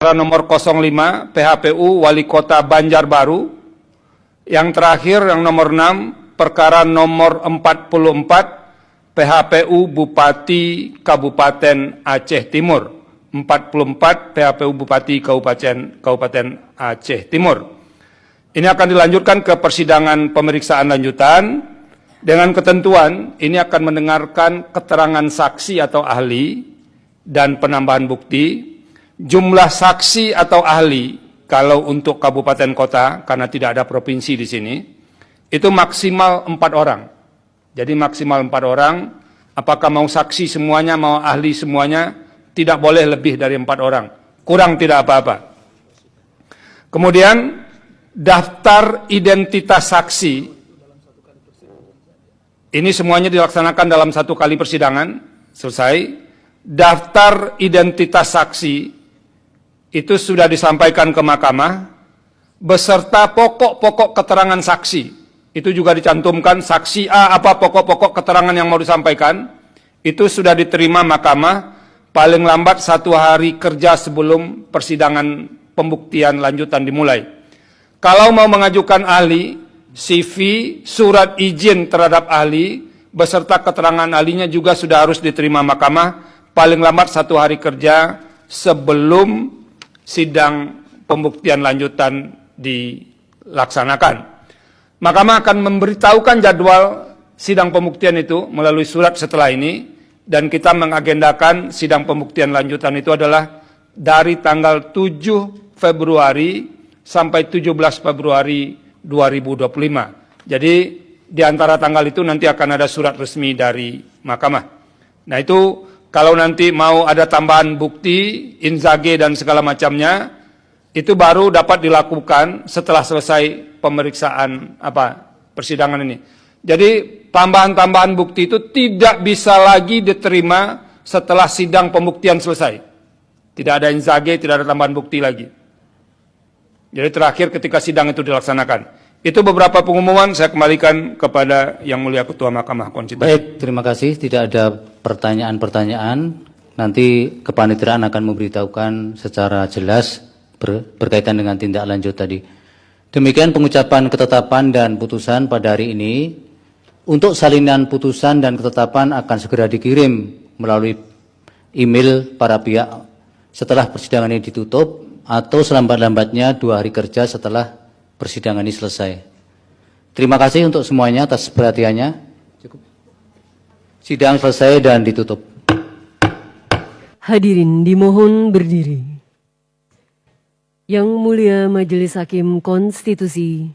Nomor 05 PHPU Wali Kota Banjarbaru. Yang terakhir yang nomor 6 perkara nomor 44 PHPU Bupati Kabupaten Aceh Timur. 44 PHPU Bupati Kabupaten Aceh Timur. Ini akan dilanjutkan ke persidangan pemeriksaan lanjutan dengan ketentuan ini akan mendengarkan keterangan saksi atau ahli dan penambahan bukti. Jumlah saksi atau ahli kalau untuk kabupaten kota karena tidak ada provinsi di sini itu maksimal 4 orang. Jadi maksimal 4 orang. Apakah mau saksi semuanya, mau ahli semuanya, tidak boleh lebih dari 4 orang. Kurang tidak apa-apa. Kemudian daftar identitas saksi ini semuanya dilaksanakan dalam 1 kali persidangan selesai. Daftar identitas saksi itu sudah disampaikan ke mahkamah, beserta pokok-pokok keterangan saksi. Itu juga dicantumkan, saksi A apa pokok-pokok keterangan yang mau disampaikan, itu sudah diterima mahkamah, paling lambat 1 hari kerja sebelum persidangan pembuktian lanjutan dimulai. Kalau mau mengajukan ahli, CV, surat izin terhadap ahli, beserta keterangan ahlinya juga sudah harus diterima mahkamah, paling lambat 1 hari kerja sebelum sidang pembuktian lanjutan dilaksanakan. Mahkamah akan memberitahukan jadwal sidang pembuktian itu melalui surat setelah ini, dan kita mengagendakan sidang pembuktian lanjutan itu adalah dari tanggal 7 Februari sampai 17 Februari 2025. Jadi di antara tanggal itu nanti akan ada surat resmi dari mahkamah. Nah itu kalau nanti mau ada tambahan bukti, inzage dan segala macamnya, itu baru dapat dilakukan setelah selesai pemeriksaan persidangan ini. Jadi tambahan-tambahan bukti itu tidak bisa lagi diterima setelah sidang pembuktian selesai. Tidak ada inzage, tidak ada tambahan bukti lagi. Jadi terakhir ketika sidang itu dilaksanakan. Itu beberapa pengumuman, saya kembalikan kepada Yang Mulia Ketua Mahkamah Konstitusi. Baik, terima kasih. Tidak ada pertanyaan-pertanyaan. Nanti kepanitiaan akan memberitahukan secara jelas berkaitan dengan tindak lanjut tadi. Demikian pengucapan ketetapan dan putusan pada hari ini. Untuk salinan putusan dan ketetapan akan segera dikirim melalui email para pihak setelah persidangan ini ditutup atau selambat-lambatnya 2 hari kerja setelah persidangan ini selesai. Terima kasih untuk semuanya atas perhatiannya. Cukup. Sidang selesai dan ditutup. Hadirin dimohon berdiri. Yang Mulia Majelis Hakim Konstitusi